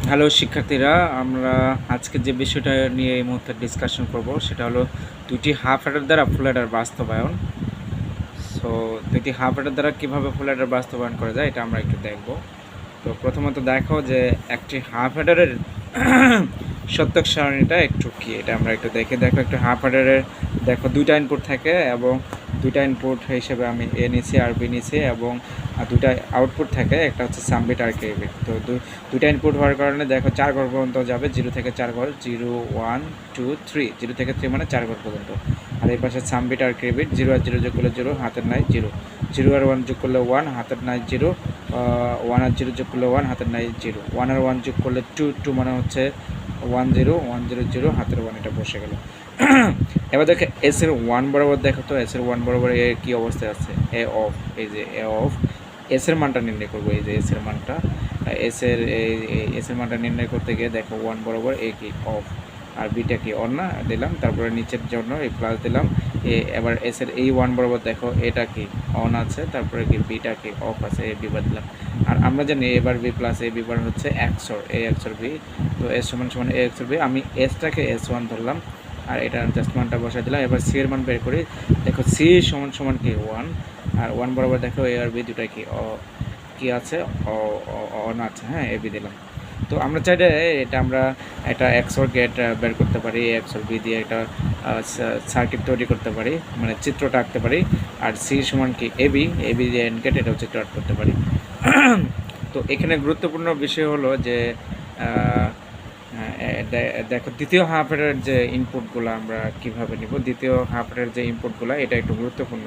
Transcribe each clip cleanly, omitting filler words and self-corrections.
Hello শিক্ষার্থীরা, আমরা আজকে যে বিষয়টা নিয়ে এই মুহূর্তে ডিসকাশন করব সেটা হলো দুইটি হাফ অ্যাডার দ্বারা ফুল অ্যাডার বাস্তবায়ন। সো দুইটি হাফ অ্যাডার দ্বারা কীভাবে ফুল অ্যাডার বাস্তবায়ন করা যায় এটা আমরা একটু দেখব। তো প্রথমত দেখো যে একটি হাফ অ্যাডারের সত্যক সারণীটা একটু কি, এটা আমরা একটু দেখে দেখো। একটু হাফ অ্যাডারের দেখো দুইটা ইনপুট থাকে এবং দুইটা ইনপুট হিসেবে আমি এ নিছি আর বি নিছি এবং দুইটা আউটপুট থাকে, একটা হচ্ছে সামবিট আর কে বিট। তো দুইটা ইনপুট হওয়ার কারণে দেখো 4 ঘর পর্যন্ত যাবে, 0 থেকে 4 ঘর, 0 1 2 3, 0 থেকে 3 মানে 4 ঘর পর্যন্ত। আর এই পাশে সামবিট আর কে বিট, 0 আর 0 যোগ করলে 0, হাতের নাই 0, 0 আর 1 যোগ করলে 1, হাতের নাই 0, 1 আর 0 যোগ করলে 1, হাতের নাই 0, 1 আর 1 যোগ করলে 2, 2 মানে হচ্ছে 1 0, 1 0 0, হাতের 1, এটা বসে গেল। এবার দেখো এস এর 1 বরাবর, দেখো তো এস এর 1 বরাবর এর কি অবস্থায় আছে, এ অফ। এই যে এ অফ, এস এর মানটা নির্ণয় করবো। এই যে এস এর মানটা, এস এর মানটা নির্ণয় করতে গিয়ে দেখো 1 বরাবর এ কি অফ, আর বিটা কি অন না দিলাম, তারপরে নিচের জন্য এই প্লাস দিলাম। এবার এস এর এই 1 বরাবর দেখো এটা কি অন আছে, তারপরে কি বিটা কি অফ আছে, এ বিবার দিলাম। আর আমরা জানি এবার বি প্লাস এ বিবার হচ্ছে এক্সর, এ এক্সর বি। তো এস সমান সমান এ এক্সর বি, আমি এসটাকে S1 ধরলাম আর এটা জাস্ট মানটা বসাই দিলাম। এবার সি এর মান বের করি, দেখো সি সমান সমান কি 1, আর 1 বরাবর দেখো এ আর বি দুটাই কি আছে, অন আছে, হ্যাঁ এ বি দিলাম। তো আমরা চাইলে আমরা একটা এক্সর গেট বের করতে পারি, এক্সর বি দিয়ে একটা সার্কিট তৈরি করতে পারি, মানে চিত্রটা আঁকতে পারি। আর সি সমান কি এ বি দিয়ে এন্ড গেট, এটাও চিত্র আঁক করতে পারি। তো এখানে গুরুত্বপূর্ণ বিষয় হলো যে দেখো দ্বিতীয় হাফ এর যে ইনপুটগুলো আমরা কিভাবে নিব, দ্বিতীয় হাফ এর যে ইনপুটগুলো এটা একটু গুরুত্বপূর্ণ।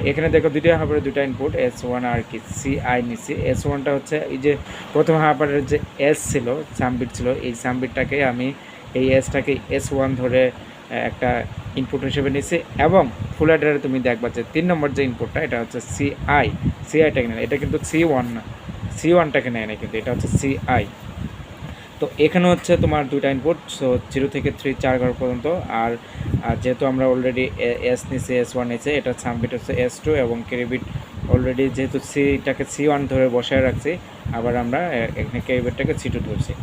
এখানে দেখো দ্বিতীয় হাফ এর দুটো ইনপুট S1 আর কি CI নিছি। S1টা হচ্ছে এই যে প্রথম হাফ এর যে S ছিল, সামবিট ছিল, এই সামবিটটাকে আমি এই এসটাকে S1 ধরে একটা ইনপুট হিসেবে নিছি। এবং ফুল অ্যাডারে তুমি দেখবা যে 3 নম্বর যে ইনপুটটা এটা হচ্ছে CIটাকে নেয়, এটা কিন্তু C1 না, C1টাকে নেয় না, কিন্তু এটা হচ্ছে CI। তো এখানে হচ্ছে তোমার দুইটা ইনপুট, সো 0 থেকে 3 4 ঘর পর্যন্ত। আর যেহেতু আমরা অলরেডি এস নিচে S1 নিচে, এটা সামবিট হচ্ছে S2 এবং ক্যারিবিট অলরেডি যেহেতু সিটাকে C1 ধরে বসায় রাখছি, আবার আমরা এখানে ক্যারিবিটটাকে C2 ধরছি।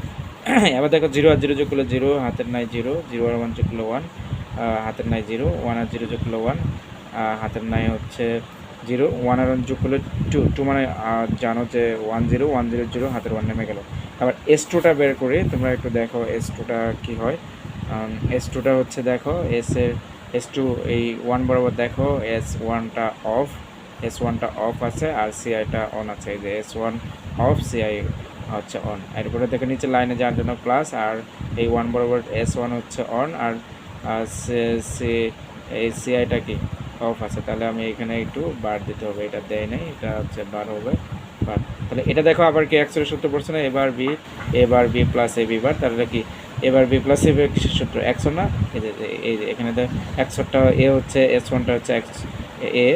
এবার দেখো 0 আর 0 যোগ করলে 0, হাতের নাই 0, 0 আর 1 যোগ করলে 1, হাতের নাই 0, 1 আর 0 যোগ করলে 1, হাতের নাই হচ্ছে 0, 1 আর 1 যোগ করলে 2, 2 মানে জানো যে 1 0, 1 0 0, হাতের 1 নেমে গেল। আবার S2টা বের করে তোমরা একটু দেখো S2টা কী হয়। S2টা হচ্ছে দেখো S2 এই 1 বরাবর দেখো S1টা অফ, S1টা অফ আছে আর CIটা অন আছে। এই যে S1 অফ, CI হচ্ছে অন। এরপরে দেখো নিচে লাইনে যাওয়ার জন্য প্লাস, আর এই 1 বরাবর S1 হচ্ছে অন আর এই CIটা কি অফ আছে। তাহলে আমি এখানে একটু বার দিতে হবে, এটা দেয় নাই, এটা হচ্ছে বার হবে বার। তাহলে এটা দেখো আবার কি এক্সের সূত্র পড়ছে না, এবার বি প্লাস এ বি বার, তাহলে কি এবার বি প্লাস এ বি কিসের সূত্র, এক্সর না। এই যে এখানে দেখ এক্সরটা এ হচ্ছে, S1টা হচ্ছে এক্স এ,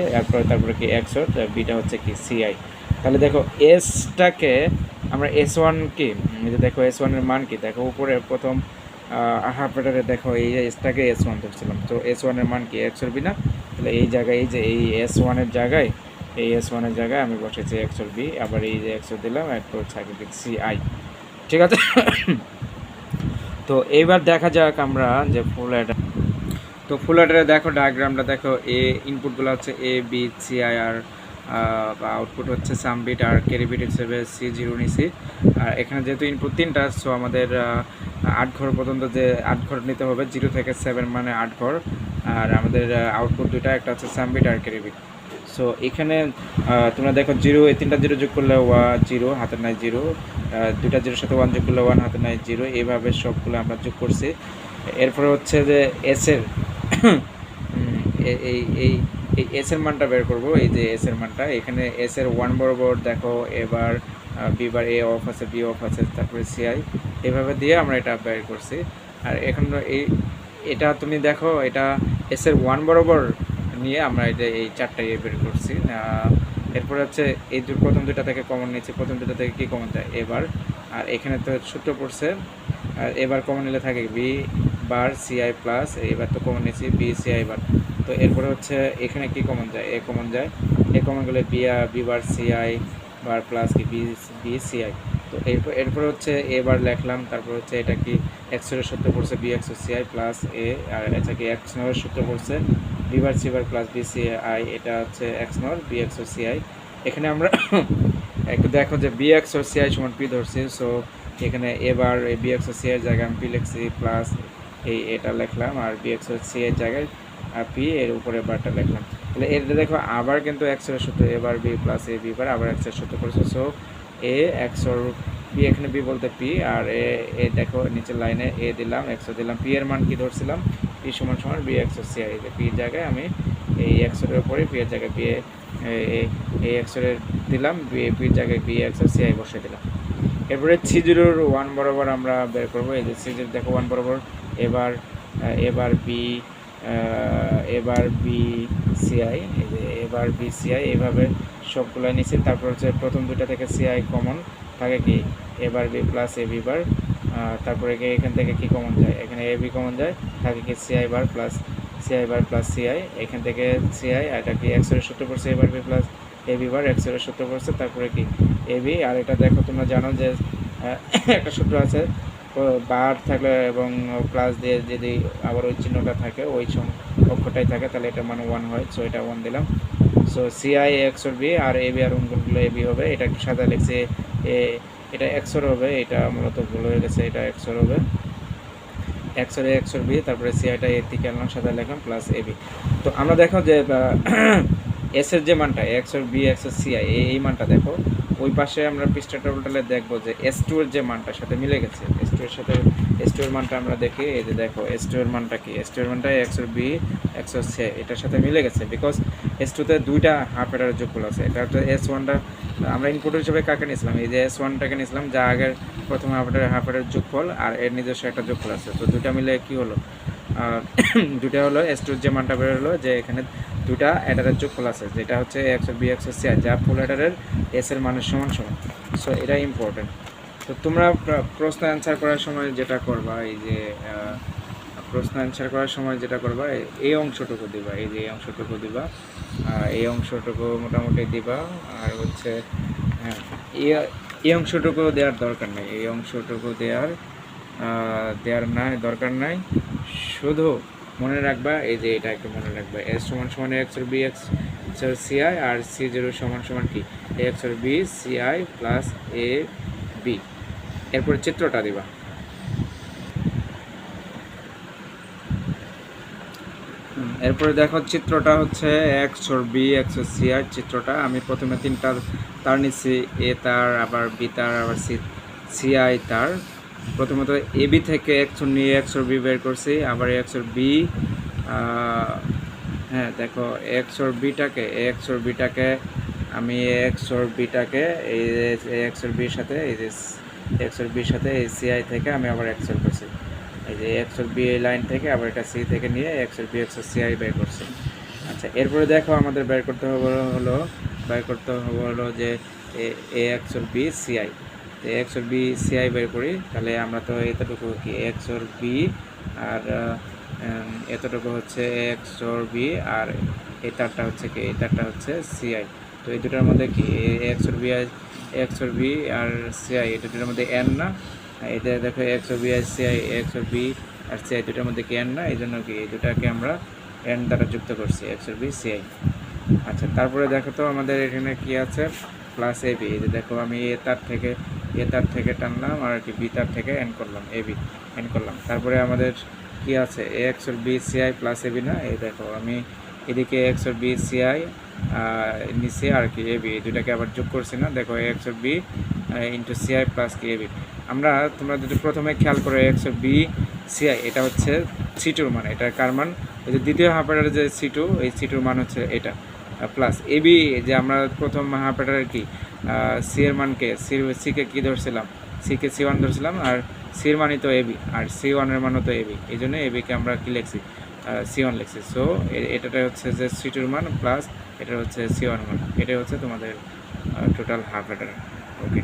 তারপরে কি এক্সর, বিটা হচ্ছে কি CI। তাহলে দেখো এসটাকে আমরা S1 কি, এই যে দেখো S1 এর মান কি, দেখো উপরে প্রথম হাফ এটারে দেখো এই যে এসটাকে S1 ধরছিলাম, তো S1 এর মান কি এক্সর বি না। তাহলে এই জায়গায় এই যে এই S1 এর জায়গায়, এই S1 এর জায়গায় আমি বসেছি এক্সর বি, আবার এই যে এক্সর দিলাম, এরপর সার্কিট CI, ঠিক আছে। তো এইবার দেখা যাক আমরা যে ফুল অ্যাডার। তো ফুল অ্যাডারে দেখো ডায়াগ্রামটা দেখো, এ ইনপুটগুলো হচ্ছে A B CI আর আউটপুট হচ্ছে সামবিট আর ক্যারিবিট হিসেবে C0 নিছি। আর এখানে যেহেতু ইনপুট 3টা, সো আমাদের 8 ঘর পর্যন্ত যে 8 ঘর নিতে হবে, 0 থেকে 7 মানে 8 ঘর। আর আমাদের আউটপুট দুইটা, একটা হচ্ছে সামবিট আর ক্যারিবিট। সো এখানে তোমরা দেখো 0, এই 3টা 0 যোগ করলে 0, হাতের নাই 0, 2টা 0 সাথে 1 যোগ করলে 1, হাতের নাই 0, এইভাবে সবগুলো আমরা যোগ করছি। এরপরে হচ্ছে যে এসের এই এই এই এসের মানটা বের করব। এই যে এসের মানটা, এখানে এসের 1 বরাবর দেখো এবার বি বার এ অফ আছে, বি অফ আছে, তারপরে CI, এভাবে দিয়ে আমরা এটা বের করছি। আর এখন এটা তুমি দেখো, এটা এসের 1 বরাবর নিয়ে আমরা এই 4টা বের করছি। এরপরে হচ্ছে এই প্রথম দুটা থেকে কমন নিয়েছি, প্রথম দুটা থেকে কি কমন যায় এবার। আর এখানে তো সূত্র পড়ছে, আর এবার কমন নিলে থাকে বি বার CI প্লাস, এবার তো কমন নিয়েছি BCI বার। তো এরপরে হচ্ছে এখানে কি কমন যায়, এ কমন যায়, এ কমন গেলে বি বার CI বার প্লাস কি BCI। তো এরপর হচ্ছে এবার লিখলাম, তারপর হচ্ছে এটা কি এক্স এর সূত্র পড়ছে B x C I plus A, আর এটা কি এক্স নর সূত্র পড়ছে B bar C bar plus B C I, এটা হচ্ছে এক্স নর বি এক্স সি আই। এখানে আমরা একটু দেখো যে বি এক্স সি আই সমান পি ধরছি, সো এখানে এবার এই বি এক্স সি আই জায়গায় আমি পি লিখছি প্লাস এটা লিখলাম, আর বি এক্স সি এর জায়গায় পি এর উপরে বারটা লিখলাম। তাহলে এটা দেখো আবার কিন্তু এক্স এর সূত্র এবার বি প্লাস এ বি বার আবার এক্স এর সূত্র পড়ছে, সো এ এক্স ওর বি, এখানে বি বলতে পি, আর এ দেখো নিচের লাইনে এ দিলাম এক্স দিলাম, পি এর মান কি ধরছিলাম পি সমান সমান বি এক্স সি আই, পির জায়গায় আমি এই এক্স এর উপরে পি এর জায়গায় বি এ এক্স এর দিলাম, পির জায়গায় বি এক্স সি আই বসে দিলাম। এরপরে C0 ওয়ান বরাবর আমরা বের করবো, এই যে C0 দেখো ওয়ান বরাবর, এবার বি সিআই, এই যে এবার বি সিআই, এইভাবে সবগুলো নিচ্ছি। তারপর হচ্ছে প্রথম দুটা থেকে সিআই কমন থাকে কি এবার বি প্লাস এ বি বার, তারপরে এখান থেকে কি কমন যায়, এখানে এ বি কমন যায়, থাকে কি সিআই বার প্লাস সিআই, এখান থেকে সিআই, এটা কি এক্স এর সূত্র পড়ছে এবার B plus A B bar x এর সূত্র পড়ছে, তারপরে কি এ বি, আর এটা দেখো তোমরা জানো যে একটা সূত্র আছে বার থাকলে এবং প্লাস দিয়ে যদি আবার ওই চিহ্নটা থাকে ওই অক্ষরটাই থাকে তাহলে এটা মানে ওয়ান হয়, সো এটা ওয়ান দিলাম। So CI x or B R A B R অঙ্কনগুলো A B হবে, এটা একটু সাদা লিখছে এটা এক্স ওর হবে, এটা মূলত ভুল হয়ে গেছে, এটা এক্স ওর হবে, এক্স ওর বি, তারপরে সিআইটা এর দিকে আনলাম সাদা লিখলাম প্লাস এ বি। তো আমরা দেখো যে এস এর যে মানটা এক্স ওর বি এক্স ওর সিআই এই মানটা দেখো ওই পাশে আমরা পৃষ্ঠাটা উল্টালে দেখবো যে এস টু এর যে মানটার সাথে মিলে গেছে, এস টু এর সাথে এস টু এর মানটা আমরা দেখি, এই যে দেখো এস টু এর মানটা কি, এস টু এর মানটা এক্স ওর বি এক্স ওর সি এটার সাথে মিলে গেছে, বিকজ এস টুতে দুইটা হাফ এটার যোগফল আছে, এটা হচ্ছে এস ওয়ানটা আমরা ইনপুট হিসেবে কাকে নিয়েছিলাম, এই যে এস ওয়ানটাকে নিয়েছিলাম যা আগের প্রথম হাফ এটার যোগফল আর এর নিজস্ব একটা যোগফল আছে, তো দুটা মিলে কি হলো দুটা হলো এস টুর যে মানটা বের হলো যে এখানে দুটা অ্যাডারের যোগফল আছে যেটা হচ্ছে এক্স বি এক্স সি যা ফুল অ্যাডারের এস এর মানের সমান সমান, সো এটা ইম্পর্টেন্ট। তো তোমরা প্রশ্ন অ্যান্সার করার সময় যেটা করবা, এই যে প্রশ্ন অ্যান্সার করার সময় যেটা করবা এই অংশটুকু দিবা, এই যে এই অংশটুকু দিবা, এই অংশটুকু মোটামুটি দিবা, আর হচ্ছে হ্যাঁ এই অংশটুকু দেওয়ার দরকার নেই, এই অংশটুকু দেওয়ার দরকার নাই, শুধু মনে রাখবা এই যে এটা একটু মনে রাখবা এস সমান সমান এক্স ওর বি এক্স ওর সিআই আর C0 সমান সমান কি x or B CI plus A B. এরপরে চিত্রটা দিবা, এরপরে দেখো চিত্রটা হচ্ছে এক্স ওর বি এক্স ওর সিআই চিত্রটা, আমি প্রথমে তিনটা তার নিচ্ছি, এ তার আবার বি তার আবার সিআই তার, প্রথমত এ বি থেকে এক্স ওর নিয়ে এক্স ওর বি বের করছি, আবার এক্স ওর বি হ্যাঁ দেখো এক্স ওর বিটাকে আমি এক্স ওর বিটাকে এই এক্স ওর বির সাথে এই যে এক্স ওর বির সাথে এই সিআই থেকে আমি আবার এক্স ওর করছি, এই যে এক্স ওর বি লাইন থেকে আবার এটা সি থেকে নিয়ে এক্স ওর বি এক্স ওর সিআই বের করছি। আচ্ছা এরপরে দেখো আমাদের বের করতে হবে হলো যে এ এক্স ওর বি সিআই, তো এক্স ওর বি সিআই বের করি, তাহলে আমরা তো এতটুকু কি এক্স ওর বি আর এতটুকু হচ্ছে এক্স ওর বি আর এই তারটা হচ্ছে কি এই তারটা হচ্ছে সিআই, তো এই দুটার মধ্যে কি এক্স ওর বি আর সিআই এই দুটার মধ্যে এন না, এটা দেখো এক্স ওর বি আর সিআই এক্স ওর বি আর সিআই দুটার মধ্যে কি এন না, এই জন্য কি এই দুটাকে আমরা এন দ্বারা যুক্ত করছি এক্স ওর বি সিআই। আচ্ছা তারপরে দেখো তো আমাদের এখানে কি আছে প্লাস এ বি, এই যে দেখো আমি এ তার থেকে টানলাম আর কি বি তার থেকে এন করলাম এন করলাম, তারপরে আমাদের কি আছে x or B CI plus A B না, এই দেখো আমি এদিকে এক্স ওর বি সিআই নিচে আর কি এ বি এই দুটাকে আবার যোগ করছি না, দেখো এক্স ওর বি ইন্টু সিআই প্লাস কি এ বি, তোমরা যদি প্রথমে খেয়াল করো এক্স ওর বি সিআই এটা হচ্ছে C2 মান, এটা কার মান এই যে দ্বিতীয় হাফ অ্যাডারের যে C2 এই C2 মান হচ্ছে এটা প্লাস এ বি যে আমরা প্রথম হাফ অ্যাডারের কি সি এর মানকে সিকে কী ধরছিলাম সিকে C1 ধরছিলাম আর সির মানই তো এবি আর C1 এর মানও তো এবি, এই জন্য এবিকে আমরা কী লিখছি C1 লিখছি, সো এটাটাই হচ্ছে যে C2 মান প্লাস এটা হচ্ছে C1 মান, এটাই হচ্ছে তোমাদের টোটাল হাফ অ্যাডার। ওকে।